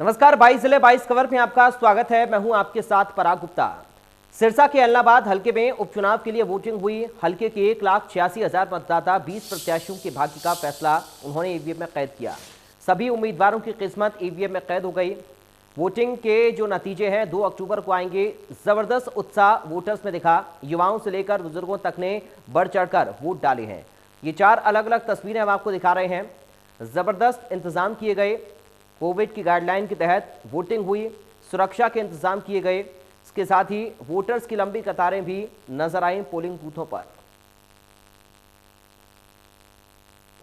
नमस्कार, 22 जिले 22 खबर में आपका स्वागत है। मैं हूं आपके साथ पराग गुप्ता। सिरसा के एलनाबाद हलके में उपचुनाव के लिए वोटिंग हुई। हलके के 1,86,000 मतदाता 20 प्रत्याशियों के भाग्य का फैसला उन्होंने ईवीएम में कैद किया। सभी उम्मीदवारों की किस्मत ईवीएम में कैद हो गई। वोटिंग के जो नतीजे हैं 2 अक्टूबर को आएंगे। जबरदस्त उत्साह वोटर्स में दिखा। युवाओं से लेकर बुजुर्गों तक ने बढ़ चढ़कर वोट डाले हैं। ये 4 अलग अलग तस्वीरें हम आपको दिखा रहे हैं। जबरदस्त इंतजाम किए गए। कोविड की गाइडलाइन के तहत वोटिंग हुई। सुरक्षा के इंतजाम किए गए। इसके साथ ही वोटर्स की लंबी कतारें भी नजर आई पोलिंग बूथों पर।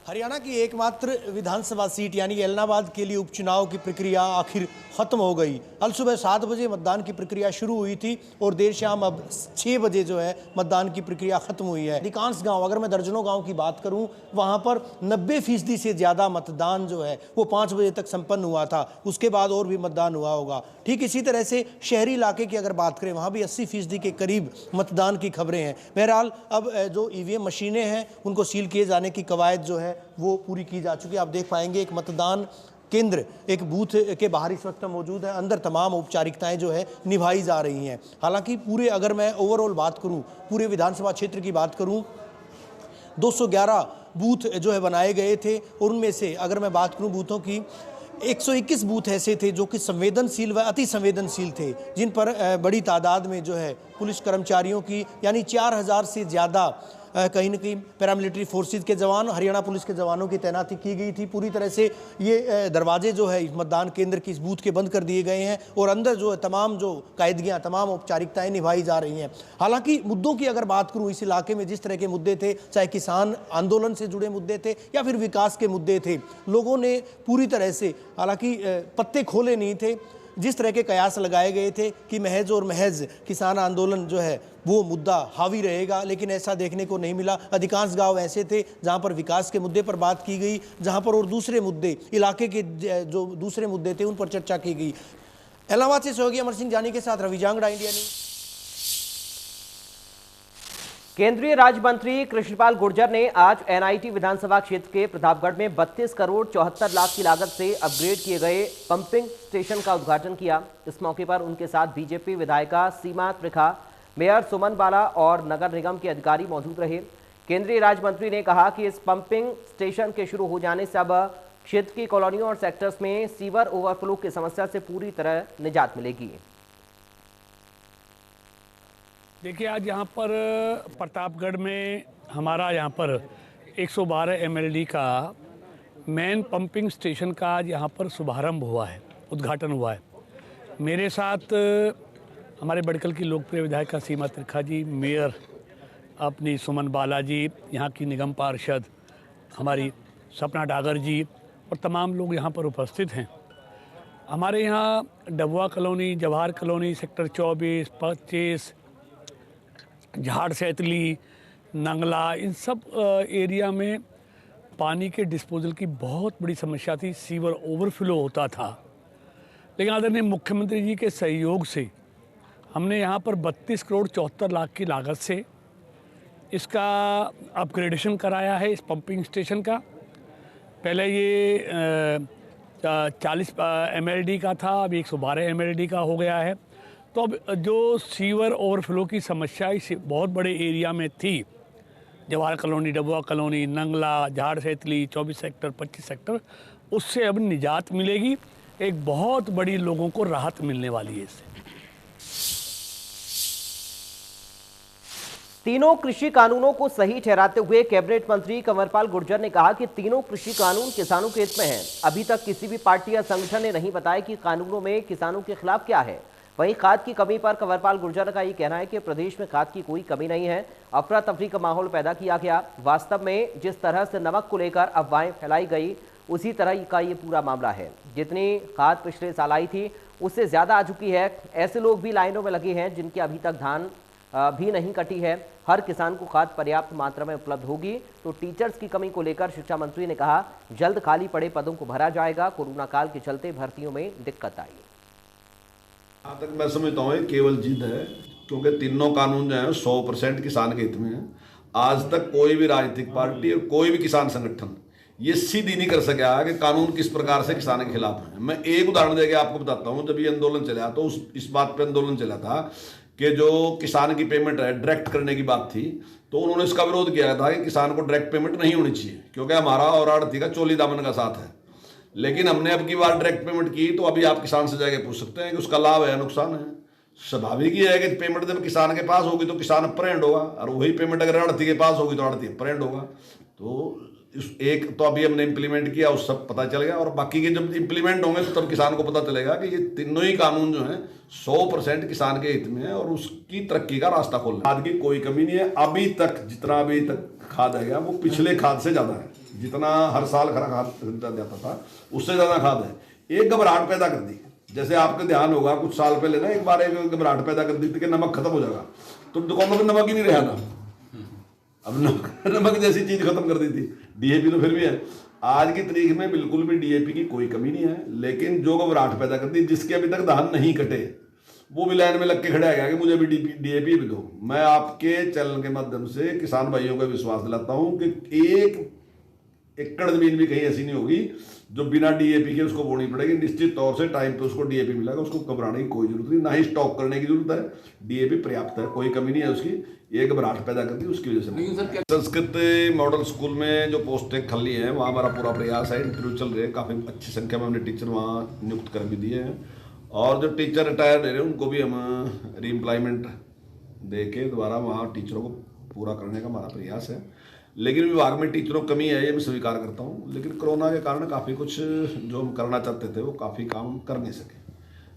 हरियाणा की एकमात्र विधानसभा सीट यानी एलनाबाद के लिए उपचुनाव की प्रक्रिया आखिर खत्म हो गई। कल सुबह 7 बजे मतदान की प्रक्रिया शुरू हुई थी और देर शाम अब 6 बजे जो है मतदान की प्रक्रिया खत्म हुई है। अधिकांश गांव, अगर मैं दर्जनों गांव की बात करूं, वहां पर 90% से ज़्यादा मतदान जो है वो 5 बजे तक संपन्न हुआ था। उसके बाद और भी मतदान हुआ होगा। ठीक इसी तरह से शहरी इलाके की अगर बात करें, वहाँ भी 80% के करीब मतदान की खबरें हैं। बहरहाल अब जो ईवीएम मशीनें हैं उनको सील किए जाने की कवायद जो है वो पूरी की जा चुकी है। आप देख पाएंगे एक मतदान केंद्र, एक बूथ के बाहर इस वक्त मौजूद है। अंदर तमाम औपचारिकताएं जो है निभाई जा रही हैं। हालांकि पूरे, अगर मैं ओवरऑल बात करूं, पूरे विधानसभा क्षेत्र की बात करूं, 211 बूथ जो है बनाए गए थे और उनमें से अगर मैं बात करूं बूथों की, 121 बूथ ऐसे थे जो कि संवेदनशील व अति संवेदनशील थे, जिन पर बड़ी तादाद में जो है पुलिस कर्मचारियों की यानी 4000 से ज़्यादा कहीं न कहीं पैरामिलिट्री फोर्सेस के जवान, हरियाणा पुलिस के जवानों की तैनाती की गई थी। पूरी तरह से ये दरवाजे जो है मतदान केंद्र की इस बूथ के बंद कर दिए गए हैं और अंदर जो है तमाम जो कायदगियाँ, तमाम औपचारिकताएं निभाई जा रही हैं। हालांकि मुद्दों की अगर बात करूँ, इस इलाके में जिस तरह के मुद्दे थे, चाहे किसान आंदोलन से जुड़े मुद्दे थे या फिर विकास के मुद्दे थे, लोगों ने पूरी तरह से, हालांकि पत्ते खोले नहीं थे। जिस तरह के कयास लगाए गए थे कि महज और महज किसान आंदोलन जो है वो मुद्दा हावी रहेगा, लेकिन ऐसा देखने को नहीं मिला। अधिकांश गांव ऐसे थे जहां पर विकास के मुद्दे पर बात की गई, जहां पर और दूसरे मुद्दे, इलाके के जो दूसरे मुद्दे थे उन पर चर्चा की गई। एलनाबाद से सहयोगी अमर सिंह जानी के साथ रवि जांगड़ा, इंडिया न्यूज। केंद्रीय राज्य मंत्री कृष्णपाल गुर्जर ने आज एनआईटी विधानसभा क्षेत्र के प्रतापगढ़ में 32 करोड़ 74 लाख की लागत से अपग्रेड किए गए पंपिंग स्टेशन का उद्घाटन किया। इस मौके पर उनके साथ बीजेपी विधायिका सीमा त्रिखा, मेयर सुमन बाला और नगर निगम के अधिकारी मौजूद रहे। केंद्रीय राज्य मंत्री ने कहा कि इस पंपिंग स्टेशन के शुरू हो जाने से अब क्षेत्र की कॉलोनियों और सेक्टर्स में सीवर ओवरफ्लो की समस्या से पूरी तरह निजात मिलेगी। देखिए, आज यहाँ पर प्रतापगढ़ में हमारा यहाँ पर 112 एमएलडी का मेन पंपिंग स्टेशन का आज यहाँ पर शुभारंभ हुआ है, उद्घाटन हुआ है। मेरे साथ हमारे बड़कल की लोकप्रिय विधायिका सीमा त्रिखा जी, मेयर अपनी सुमन बाला जी, यहाँ की निगम पार्षद हमारी सपना डागर जी और तमाम लोग यहाँ पर उपस्थित हैं। हमारे यहाँ Dabua colony, Jawahar colony, sector 24, 25, झाड़ सैतली, नंगला, इन सब एरिया में पानी के डिस्पोजल की बहुत बड़ी समस्या थी। सीवर ओवरफ्लो होता था, लेकिन आदरणीय मुख्यमंत्री जी के सहयोग से हमने यहाँ पर 32 करोड़ 74 लाख की लागत से इसका अपग्रेडेशन कराया है। इस पंपिंग स्टेशन का पहले ये 40 एमएलडी का था, अब 112 एमएलडी का हो गया है। तो अब जो सीवर ओवरफ्लो की समस्या इस बहुत बड़े एरिया में थी, जवाहर कॉलोनी, डबुआ कॉलोनी, नंगला, झाड़ सैतली, 24 सेक्टर, 25 सेक्टर, उससे अब निजात मिलेगी। एक बहुत बड़ी लोगों को राहत मिलने वाली है इससे। तीनों कृषि कानूनों को सही ठहराते हुए कैबिनेट मंत्री कंवरपाल गुर्जर ने कहा कि तीनों कृषि कानून किसानों के हित में हैं। अभी तक किसी भी पार्टी या संगठन ने नहीं बताया कि कानूनों में किसानों के खिलाफ क्या है। वहीं खाद की कमी पर कंवरपाल गुर्जर का ये कहना है कि प्रदेश में खाद की कोई कमी नहीं है, अफरा तफरी का माहौल पैदा किया गया। वास्तव में जिस तरह से नमक को लेकर अफवाहें फैलाई गई, उसी तरह का ये पूरा मामला है। जितनी खाद पिछले साल आई थी उससे ज़्यादा आ चुकी है। ऐसे लोग भी लाइनों में लगे हैं जिनकी अभी तक धान भी नहीं कटी है। हर किसान को खाद पर्याप्त मात्रा में उपलब्ध होगी। तो टीचर्स की कमी को लेकर शिक्षा मंत्री ने कहा, जल्द खाली पड़े पदों को भरा जाएगा। कोरोना काल के चलते भर्तियों में दिक्कत आई। जहाँ तक मैं समझता हूँ केवल जिद है, क्योंकि तीनों कानून जो है 100% किसान के हित में है। आज तक कोई भी राजनीतिक पार्टी और कोई भी किसान संगठन ये सीधी नहीं कर सका कि कानून किस प्रकार से किसान के खिलाफ है। मैं एक उदाहरण देके आपको बताता हूं, जब ये आंदोलन चला तो इस बात पे आंदोलन चला था कि जो किसान की पेमेंट है डायरेक्ट करने की बात थी, तो उन्होंने इसका विरोध किया था कि किसान को डायरेक्ट पेमेंट नहीं होनी चाहिए, क्योंकि हमारा और आड़ती का चोली दामन का साथ है। लेकिन हमने अब की बार डायरेक्ट पेमेंट की, तो अभी आप किसान से जाके पूछ सकते हैं कि उसका लाभ है या नुकसान है। स्वाभाविक ही है कि पेमेंट जब किसान के पास होगी तो किसान अपर एंड होगा, और वही पेमेंट अगर आड़ती के पास होगी तो आड़ती अपर एंड होगा। तो एक तो अभी हमने इंप्लीमेंट किया, उस सब पता चल गया, और बाकी के जब इंप्लीमेंट होंगे तो तब किसान को पता चलेगा कि ये तीनों ही कानून जो है 100% किसान के हित में है और उसकी तरक्की का रास्ता खोल। खाद की कोई कमी नहीं है। अभी तक जितना अभी तक खाद है वो पिछले खाद से ज्यादा है। जितना हर साल खरा खाद खरीदा जाता था उससे ज्यादा खाद है। एक घबराहट पैदा कर दी, जैसे आपका ध्यान होगा कुछ साल पहले ना एक बार एक घबराहट पैदा कर दी थी कि नमक खत्म हो जाएगा, तो दुकानों पर नमक ही नहीं रहा था। अब नमक जैसी चीज खत्म कर दी थी। डीएपी तो फिर भी है। आज की तारीख में बिल्कुल भी डीएपी की कोई कमी नहीं है, लेकिन जो घबराहट पैदा कर दी, जिसके अभी तक धान नहीं कटे वो भी लाइन में लग के खड़ा है कि मुझे भी डीएपी भी दो। मैं आपके चैनल के माध्यम से किसान भाइयों को विश्वास दिलाता हूं कि 1 एकड़ जमीन भी कहीं ऐसी नहीं होगी जो बिना डीएपी के उसको बोनी पड़ेगी। निश्चित तौर से टाइम पे उसको डीएपी मिलेगा, उसको घबराने की कोई जरूरत नहीं, ना ही स्टॉक करने की जरूरत है। डीएपी पर्याप्त है, कोई कमी नहीं है उसकी। एक घबराहट पैदा कर दी उसकी वजह से। संस्कृत मॉडल स्कूल में जो पोस्टें खाली हैं वहाँ हमारा पूरा प्रयास है, इंटरव्यू चल रहे हैं, काफ़ी अच्छी संख्या में हमने टीचर वहाँ नियुक्त कर भी दिए हैं, और जो टीचर रिटायर दे रहे हैं उनको भी हम रीएम्प्लॉयमेंट दे के दोबारा वहाँ टीचरों को पूरा करने का हमारा प्रयास है। लेकिन विभाग में टीचरों की कमी है, ये मैं स्वीकार करता हूँ, लेकिन कोरोना के कारण काफ़ी कुछ जो हम करना चाहते थे वो काफ़ी काम कर नहीं सके।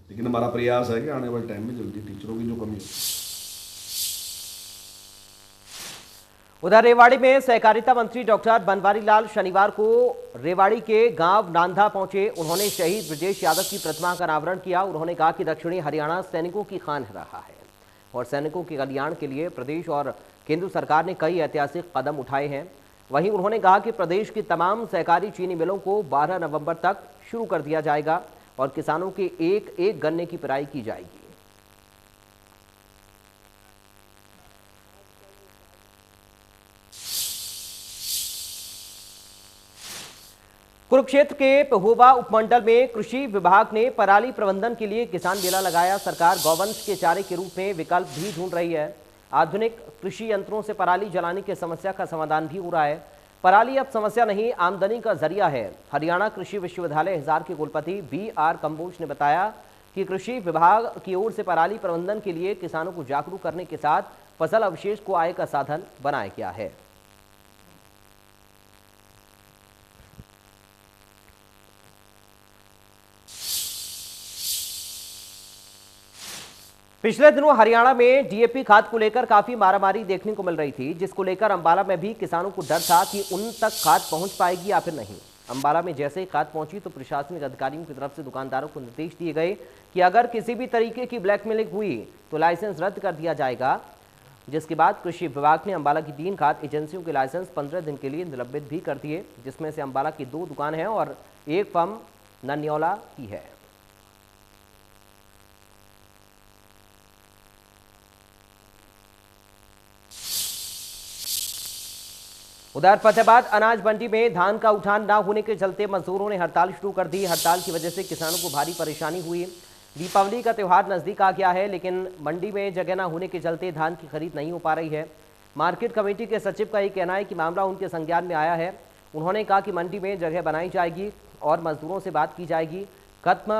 लेकिन हमारा प्रयास है कि आने वाले टाइम में जल्दी टीचरों की जो कमी है। उधर रेवाड़ी में सहकारिता मंत्री डॉक्टर बनवारी लाल शनिवार को रेवाड़ी के गांव नांदा पहुंचे। उन्होंने शहीद ब्रजेश यादव की प्रतिमा का अनावरण किया। उन्होंने कहा कि दक्षिणी हरियाणा सैनिकों की खान रहा है और सैनिकों के कल्याण के लिए प्रदेश और केंद्र सरकार ने कई ऐतिहासिक कदम उठाए हैं। वहीं उन्होंने कहा कि प्रदेश की तमाम सहकारी चीनी मिलों को 12 नवंबर तक शुरू कर दिया जाएगा और किसानों के एक एक गन्ने की पिराई की जाएगी। कुरुक्षेत्र के पहोबा उपमंडल में कृषि विभाग ने पराली प्रबंधन के लिए किसान मेला लगाया। सरकार गौवंश के चारे के रूप में विकल्प भी ढूंढ रही है। आधुनिक कृषि यंत्रों से पराली जलाने की समस्या का समाधान भी हो रहा है। पराली अब समस्या नहीं, आमदनी का जरिया है। हरियाणा कृषि विश्वविद्यालय हिसार के कुलपति BR कंबोज ने बताया कि कृषि विभाग की ओर से पराली प्रबंधन के लिए किसानों को जागरूक करने के साथ फसल अवशेष को आय का साधन बनाया गया है। पिछले दिनों हरियाणा में डीएपी खाद को लेकर काफी मारामारी देखने को मिल रही थी, जिसको लेकर अंबाला में भी किसानों को डर था कि उन तक खाद पहुंच पाएगी या फिर नहीं। अंबाला में जैसे ही खाद पहुंची तो प्रशासनिक अधिकारियों की तरफ से दुकानदारों को निर्देश दिए गए कि अगर किसी भी तरीके की ब्लैकमेलिंग हुई तो लाइसेंस रद्द कर दिया जाएगा। जिसके बाद कृषि विभाग ने अंबाला की 3 खाद एजेंसियों के लाइसेंस 15 दिन के लिए निलंबित भी कर दिए, जिसमें से अंबाला की 2 दुकान है और एक फर्म नन्यौला की है। उधर फतेहाबाद अनाज मंडी में धान का उठान न होने के चलते मजदूरों ने हड़ताल शुरू कर दी। हड़ताल की वजह से किसानों को भारी परेशानी हुई। दीपावली का त्यौहार नजदीक आ गया है, लेकिन मंडी में जगह न होने के चलते धान की खरीद नहीं हो पा रही है। मार्केट कमेटी के सचिव का ये कहना है कि मामला उनके संज्ञान में आया है। उन्होंने कहा कि मंडी में जगह बनाई जाएगी और मजदूरों से बात की जाएगी, खत्म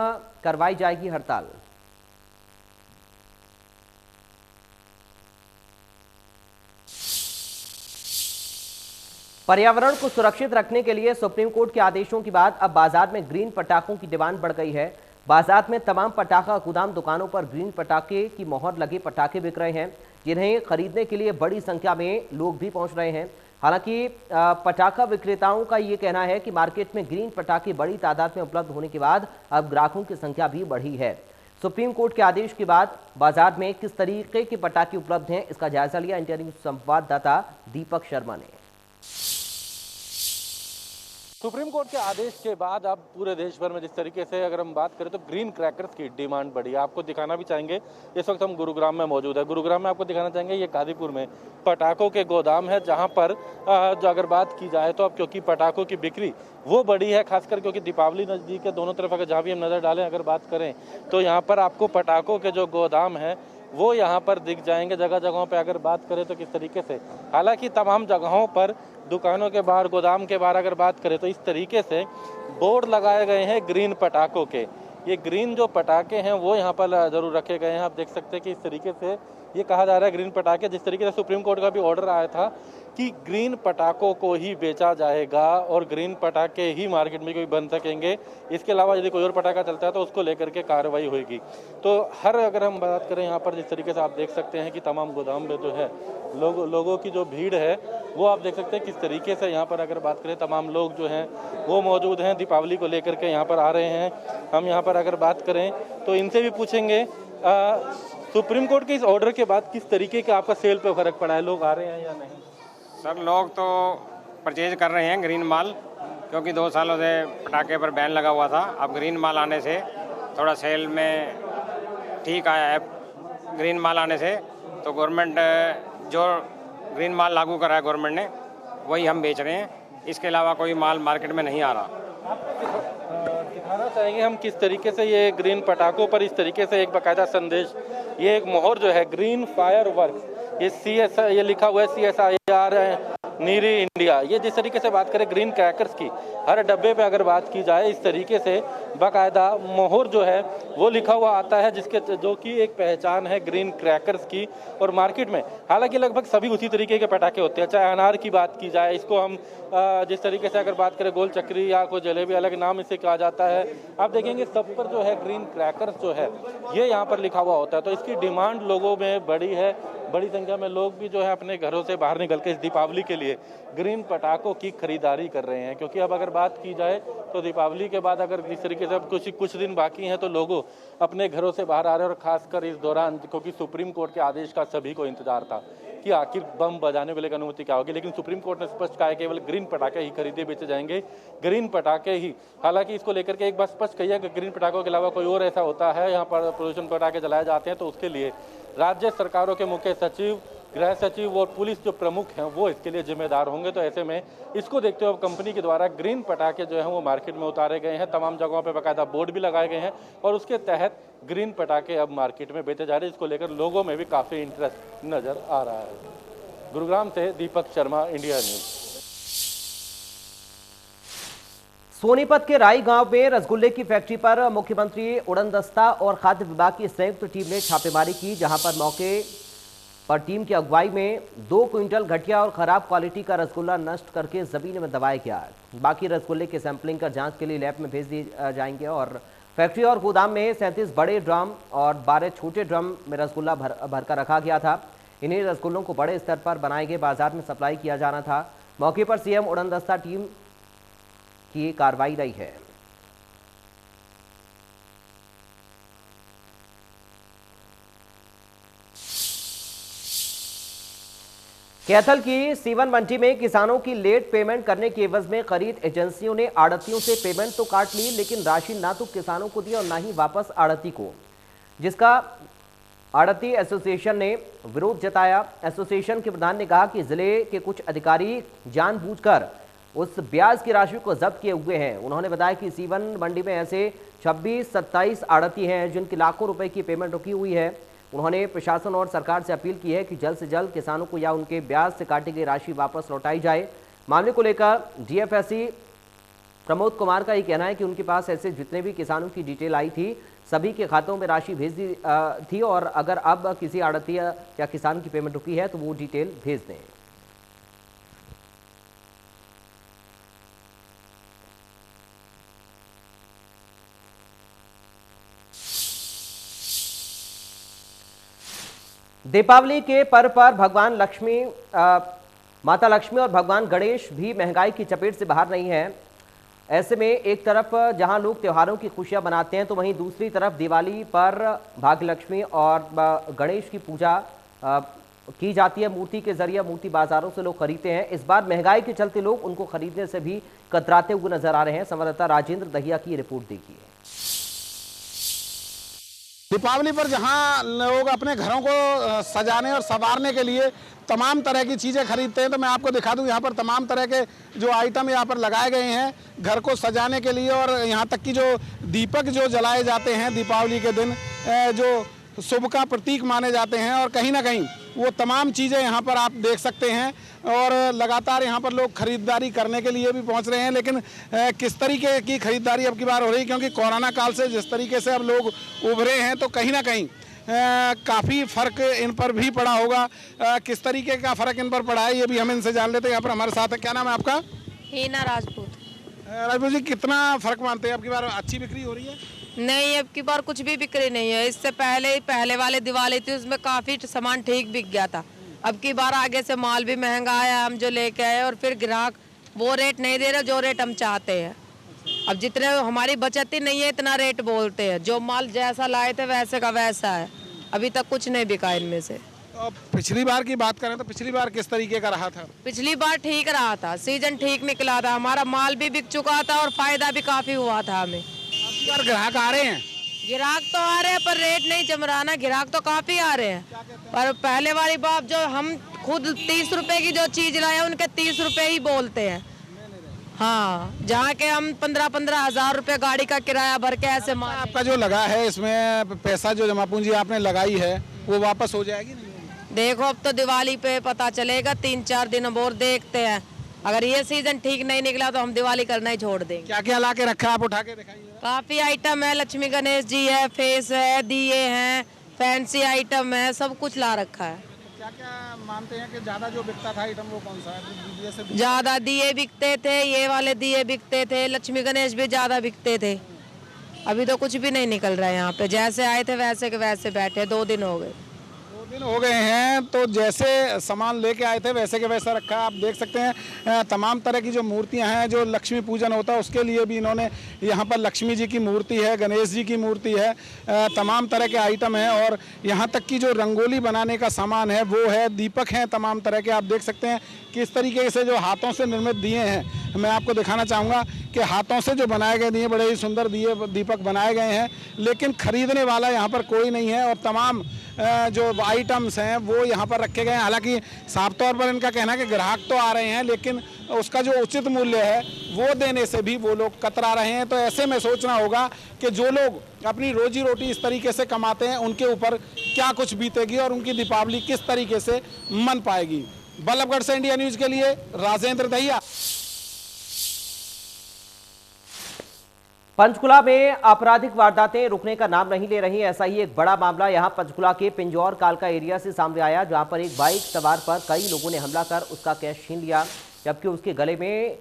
करवाई जाएगी हड़ताल। पर्यावरण को सुरक्षित रखने के लिए सुप्रीम कोर्ट के आदेशों के बाद अब बाजार में ग्रीन पटाखों की डिमांड बढ़ गई है। बाजार में तमाम पटाखा गोदाम दुकानों पर ग्रीन पटाखे की मोहर लगे पटाखे बिक रहे हैं, जिन्हें खरीदने के लिए बड़ी संख्या में लोग भी पहुंच रहे हैं। हालांकि पटाखा विक्रेताओं का ये कहना है कि मार्केट में ग्रीन पटाखे बड़ी तादाद में उपलब्ध होने के बाद अब ग्राहकों की संख्या भी बढ़ी है। सुप्रीम कोर्ट के आदेश के बाद बाजार में किस तरीके के पटाखे उपलब्ध हैं, इसका जायजा लिया इंडिया न्यूज संवाददाता दीपक शर्मा ने। सुप्रीम कोर्ट के आदेश के बाद अब पूरे देश भर में जिस तरीके से अगर हम बात करें तो ग्रीन क्रैकर्स की डिमांड बढ़ी है। आपको दिखाना भी चाहेंगे, इस वक्त हम गुरुग्राम में मौजूद है। गुरुग्राम में आपको दिखाना चाहेंगे ये कादीपुर में पटाखों के गोदाम है, जहां पर जो अगर बात की जाए तो अब क्योंकि पटाखों की बिक्री वो बढ़ी है, खासकर क्योंकि दीपावली नज़दीक है, दोनों तरफ अगर जहाँ भी हम नज़र डालें अगर बात करें तो यहाँ पर आपको पटाखों के जो गोदाम है वो यहाँ पर दिख जाएंगे जगह जगहों पे। अगर बात करें तो किस तरीके से, हालांकि तमाम जगहों पर दुकानों के बाहर, गोदाम के बाहर अगर बात करें तो इस तरीके से बोर्ड लगाए गए हैं ग्रीन पटाखों के। ये ग्रीन जो पटाखे हैं वो यहाँ पर जरूर रखे गए हैं। आप देख सकते हैं कि इस तरीके से ये कहा जा रहा है ग्रीन पटाखे, जिस तरीके से सुप्रीम कोर्ट का भी ऑर्डर आया था कि ग्रीन पटाखों को ही बेचा जाएगा और ग्रीन पटाखे ही मार्केट में कोई बन सकेंगे। इसके अलावा यदि कोई और पटाखा चलता है तो उसको लेकर के कार्रवाई होगी। तो अगर हम बात करें यहाँ पर जिस तरीके से आप देख सकते हैं कि तमाम गोदाम में जो है लोगों की जो भीड़ है वो आप देख सकते हैं किस तरीके से यहाँ पर अगर बात करें तमाम लोग जो हैं वो मौजूद हैं, दीपावली को लेकर के यहाँ पर आ रहे हैं। हम यहाँ पर अगर बात करें तो इनसे भी पूछेंगे सुप्रीम कोर्ट के इस ऑर्डर के बाद किस तरीके का आपका सेल पे फर्क पड़ा है, लोग आ रहे हैं या नहीं? सर लोग तो परचेज कर रहे हैं ग्रीन माल, क्योंकि 2 सालों से पटाखे पर बैन लगा हुआ था। अब ग्रीन माल आने से थोड़ा सेल में ठीक आया है। ग्रीन माल आने से तो गवर्नमेंट जो ग्रीन माल लागू करा है गवर्नमेंट ने वही हम बेच रहे हैं, इसके अलावा कोई माल मार्केट में नहीं आ रहा। दिखाना चाहेंगे हम किस तरीके से ये ग्रीन पटाखों पर इस तरीके से एक बाकायदा संदेश, ये एक मोहर जो है ग्रीन फायर वर्क्स, ये लिखा हुआ है CSIR नीरी इंडिया। ये जिस तरीके से बात करें ग्रीन क्रैकर्स की, हर डब्बे पे अगर बात की जाए इस तरीके से बाकायदा मोहर जो है वो लिखा हुआ आता है, जो कि एक पहचान है ग्रीन क्रैकर्स की। और मार्केट में हालांकि लगभग सभी उसी तरीके के पटाखे होते हैं, चाहे अनार की बात की जाए, इसको हम जिस तरीके से अगर बात करें गोल चक्री या कोई जलेबी, अलग नाम इसे कहा जाता है। आप देखेंगे सब पर जो है ग्रीन क्रैकर्स जो है ये यहाँ पर लिखा हुआ होता है। तो इसकी डिमांड लोगों में बड़ी है, बड़ी संख्या में लोग भी जो है अपने घरों से बाहर निकल के इस दीपावली के लिए ग्रीन पटाखों की खरीदारी कर रहे हैं। क्योंकि अब अगर बात की जाए तो दीपावली के बाद अगर इस तरीके से अब कुछ दिन बाकी हैं तो लोगों अपने घरों से बाहर आ रहे हैं। और खासकर इस दौरान क्योंकि सुप्रीम कोर्ट के आदेश का सभी को इंतजार था कि आखिर बम बजाने वाले की अनुमति क्या होगी, लेकिन सुप्रीम कोर्ट ने स्पष्ट कहा है केवल ग्रीन पटाखे ही खरीदे बेचे जाएंगे, ग्रीन पटाखे ही। हालांकि इसको लेकर के एक बात स्पष्ट कही है कि ग्रीन पटाखों के अलावा कोई और ऐसा होता है यहाँ पर प्रदूषण पटाखे जलाए जाते हैं तो उसके लिए राज्य सरकारों के मुख्य सचिव, गृह सचिव और पुलिस जो प्रमुख हैं वो इसके लिए जिम्मेदार होंगे। तो ऐसे में इसको देखते हुए कंपनी के द्वारा ग्रीन पटाखे जो हैं वो मार्केट में उतारे गए हैं, तमाम जगहों पे बाकायदा बोर्ड भी लगाए गए हैं और उसके तहत ग्रीन पटाखे अब मार्केट में बेचे जा रहे हैं। इसको लेकर लोगों में भी काफ़ी इंटरेस्ट नज़र आ रहा है। गुरुग्राम से दीपक शर्मा, इंडिया न्यूज। सोनीपत के राई गांव में रसगुल्ले की फैक्ट्री पर मुख्यमंत्री उड़नदस्ता और खाद्य विभाग की संयुक्त टीम ने छापेमारी की, जहां पर मौके पर टीम की अगुवाई में 2 क्विंटल घटिया और खराब क्वालिटी का रसगुल्ला नष्ट करके जमीन में दबाया गया। बाकी रसगुल्ले की सैंपलिंग कर जांच के लिए लैब में भेज दिए जाएंगे। और फैक्ट्री और गोदाम में 37 बड़े ड्रम और 12 छोटे ड्रम में रसगुल्ला भरकर रखा गया था। इन्हीं रसगुल्लों को बड़े स्तर पर बनाए गए बाजार में सप्लाई किया जाना था। मौके पर सीएम उड़नदस्ता टीम की कार्रवाई रही है। कैथल की सीवन मंडी में किसानों की लेट पेमेंट करने के एवज में खरीद एजेंसियों ने आड़तियों से पेमेंट तो काट ली, लेकिन राशि ना तो किसानों को दी और ना ही वापस आड़ती को, जिसका आड़ती एसोसिएशन ने विरोध जताया। एसोसिएशन के प्रधान ने कहा कि जिले के कुछ अधिकारी जानबूझकर उस ब्याज की राशि को जब्त किए हुए हैं। उन्होंने बताया कि सीवन मंडी में ऐसे 26-27 आड़ती हैं जिनकी लाखों रुपए की पेमेंट रुकी हुई है। उन्होंने प्रशासन और सरकार से अपील की है कि जल्द से जल्द किसानों को या उनके ब्याज से काटी गई राशि वापस लौटाई जाए। मामले को लेकर डीएफएससी प्रमोद कुमार का ये कहना है कि उनके पास ऐसे जितने भी किसानों की डिटेल आई थी सभी के खातों में राशि भेज दी थी और अगर अब किसी आड़ती या किसान की पेमेंट रुकी है तो वो डिटेल भेज दें। दीपावली के पर्व पर भगवान लक्ष्मी, माता लक्ष्मी और भगवान गणेश भी महंगाई की चपेट से बाहर नहीं है। ऐसे में एक तरफ जहां लोग त्योहारों की खुशियां मनाते हैं तो वहीं दूसरी तरफ दिवाली पर भाग्य लक्ष्मी और गणेश की पूजा की जाती है मूर्ति के जरिए मूर्ति बाजारों से लोग खरीदते हैं। इस बार महंगाई के चलते लोग उनको खरीदने से भी कतराते हुए नजर आ रहे हैं। संवाददाता राजेंद्र दहिया की रिपोर्ट देखिए। दीपावली पर जहां लोग अपने घरों को सजाने और संवारने के लिए तमाम तरह की चीज़ें खरीदते हैं, तो मैं आपको दिखा दूं यहाँ पर तमाम तरह के जो आइटम यहाँ पर लगाए गए हैं घर को सजाने के लिए। और यहाँ तक कि जो दीपक जो जलाए जाते हैं दीपावली के दिन, जो शुभ का प्रतीक माने जाते हैं, और कहीं ना कहीं वो तमाम चीज़ें यहाँ पर आप देख सकते हैं। और लगातार यहाँ पर लोग खरीदारी करने के लिए भी पहुँच रहे हैं। लेकिन किस तरीके की खरीदारी अब की बार हो रही है, क्योंकि कोरोना काल से जिस तरीके से अब लोग उभरे हैं, तो कहीं ना कहीं काफ़ी फ़र्क इन पर भी पड़ा होगा। किस तरीके का फ़र्क इन पर पड़ा है ये भी हम इनसे जान लेते हैं। यहाँ पर हमारे साथ है, क्या नाम है आपका? हीना राजपूत। राजपूत जी, कितना फ़र्क मानते हैं अब की बार अच्छी बिक्री हो रही है? नहीं, अब की बार कुछ भी बिक्री नहीं है। इससे पहले वाले दिवाली थी, उसमें काफ़ी सामान ठीक बिक गया था। अब की बार आगे से माल भी महंगा आया, हम जो लेके आए, और फिर ग्राहक वो रेट नहीं दे रहे जो रेट हम चाहते हैं। अब जितने हमारी बचत ही नहीं है, इतना रेट बोलते हैं। जो माल जैसा लाए थे वैसे का वैसा है, अभी तक कुछ नहीं बिका इनमें से। तो पिछली बार की बात करें तो पिछली बार किस तरीके का रहा था? पिछली बार ठीक रहा था, सीजन ठीक निकला था, हमारा माल भी बिक चुका था और फायदा भी काफ़ी हुआ था हमें। अब की बार ग्राहक आ रहे हैं? ग्राहक तो आ रहे हैं पर रेट नहीं जम रहा ना। ग्राहक तो काफ़ी आ रहे हैं, पर पहले वाली बात जो हम खुद 30 रुपए की जो चीज़ लाए उनके 30 रुपए ही बोलते हैं। हाँ, जहाँ के हम 15-15 हज़ार रुपये गाड़ी का किराया भर के ऐसे माल। आपका जो लगा है इसमें पैसा, जो जमा पूंजी आपने लगाई है, वो वापस हो जाएगी नहीं? देखो, अब तो दिवाली पे पता चलेगा, 3-4 दिन और देखते हैं। अगर ये सीजन ठीक नहीं निकला तो हम दिवाली करना ही छोड़ देंगे। क्या क्या ला के रखा है, आप उठा के दिखाइए। काफ़ी आइटम है, लक्ष्मी गणेश जी है, फेस है, दिए हैं, फैंसी आइटम है, सब कुछ ला रखा है। क्या क्या मानते हैं कि ज़्यादा जो बिकता था आइटम वो कौन सा है? ज़्यादा दिए बिकते थे, ये वाले दिए बिकते थे, लक्ष्मी गणेश भी ज़्यादा बिकते थे। अभी तो कुछ भी नहीं निकल रहा है यहाँ पे, जैसे आए थे वैसे के वैसे बैठे। 2 दिन हो गए। 2 दिन हो गए हैं, तो जैसे सामान लेके आए थे वैसे के वैसा रखा है। आप देख सकते हैं तमाम तरह की जो मूर्तियां हैं, जो लक्ष्मी पूजन होता है उसके लिए भी इन्होंने यहाँ पर लक्ष्मी जी की मूर्ति है, गणेश जी की मूर्ति है, तमाम तरह के आइटम हैं। और यहाँ तक की जो रंगोली बनाने का सामान है वो है, दीपक हैं तमाम तरह के। आप देख सकते हैं किस तरीके से जो हाथों से निर्मित दिए हैं, मैं आपको दिखाना चाहूँगा कि हाथों से जो बनाए गए दिए, बड़े ही सुंदर दिए दीपक बनाए गए हैं। लेकिन खरीदने वाला यहाँ पर कोई नहीं है, और तमाम जो आइटम्स हैं वो यहाँ पर रखे गए हैं। हालांकि साफ तौर पर इनका कहना है कि ग्राहक तो आ रहे हैं, लेकिन उसका जो उचित मूल्य है वो देने से भी वो लोग कतरा रहे हैं। तो ऐसे में सोचना होगा कि जो लोग अपनी रोजी रोटी इस तरीके से कमाते हैं उनके ऊपर क्या कुछ बीतेगी और उनकी दीपावली किस तरीके से मन पाएगी। बल्लभगढ़ से इंडिया न्यूज के लिए राजेंद्र दहिया। पंचकुला में आपराधिक वारदातें रुकने का नाम नहीं ले रही। ऐसा ही एक बड़ा मामला यहां पंचकुला के पिंजौर कालका एरिया से सामने आया, जहां पर एक बाइक सवार पर कई लोगों ने हमला कर उसका कैश छीन लिया, जबकि उसके गले में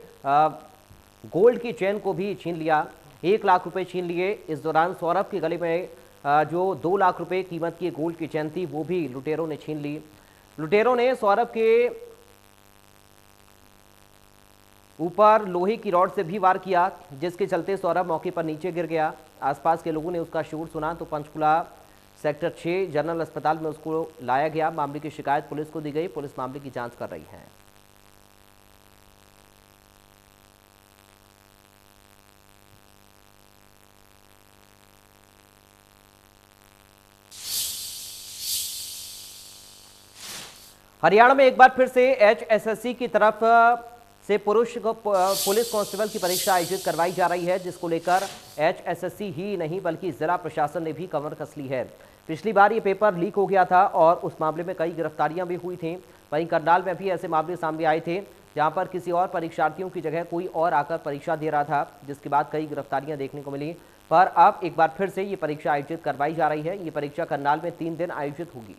गोल्ड की चेन को भी छीन लिया। 1 लाख रुपए छीन लिए। इस दौरान सौरभ के गले में जो 2 लाख रुपए कीमत की गोल्ड की चेन थी वो भी लुटेरों ने छीन ली। लुटेरों ने सौरभ के ऊपर लोहे की रॉड से भी वार किया, जिसके चलते सौरभ मौके पर नीचे गिर गया। आसपास के लोगों ने उसका शोर सुना तो पंचकुला सेक्टर 6 जनरल अस्पताल में उसको लाया गया। मामले की शिकायत पुलिस को दी गई। पुलिस मामले की जांच कर रही है। हरियाणा में एक बार फिर से HSSC की तरफ से पुरुष पुलिस कांस्टेबल की परीक्षा आयोजित करवाई जा रही है, जिसको लेकर HSSC ही नहीं बल्कि जिला प्रशासन ने भी कमर कस ली है। पिछली बार ये पेपर लीक हो गया था और उस मामले में कई गिरफ्तारियां भी हुई थीं। वहीं करनाल में भी ऐसे मामले सामने आए थे, जहां पर किसी और परीक्षार्थियों की जगह कोई और आकर परीक्षा दे रहा था, जिसके बाद कई गिरफ्तारियां देखने को मिली। पर अब एक बार फिर से ये परीक्षा आयोजित करवाई जा रही है। ये परीक्षा करनाल में 3 दिन आयोजित होगी।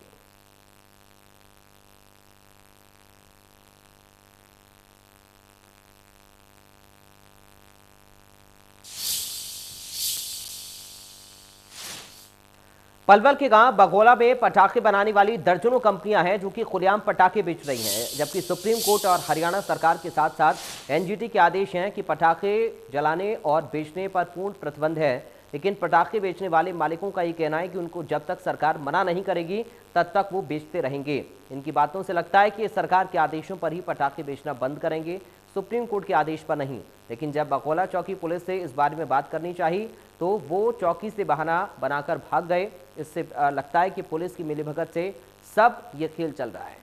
पलवल के गांव बघोला में पटाखे बनाने वाली दर्जनों कंपनियां हैं जो कि खुलेआम पटाखे बेच रही हैं, जबकि सुप्रीम कोर्ट और हरियाणा सरकार के साथ साथ NGT के आदेश हैं कि पटाखे जलाने और बेचने पर पूर्ण प्रतिबंध है। लेकिन पटाखे बेचने वाले मालिकों का ये कहना है कि उनको जब तक सरकार मना नहीं करेगी तब तक वो बेचते रहेंगे। इनकी बातों से लगता है कि सरकार के आदेशों पर ही पटाखे बेचना बंद करेंगे, सुप्रीम कोर्ट के आदेश पर नहीं। लेकिन जब बकौला चौकी पुलिस से इस बारे में बात करनी चाहिए तो वो चौकी से बहाना बनाकर भाग गए। इससे लगता है कि पुलिस की मिलीभगत से सब ये खेल चल रहा है।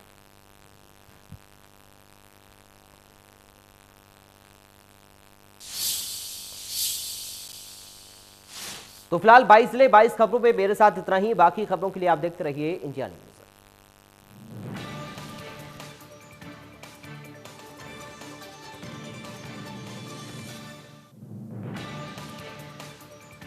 तो फिलहाल 22 जिले 22 खबरों पे मेरे साथ इतना ही। बाकी खबरों के लिए आप देखते रहिए इंडिया न्यूज।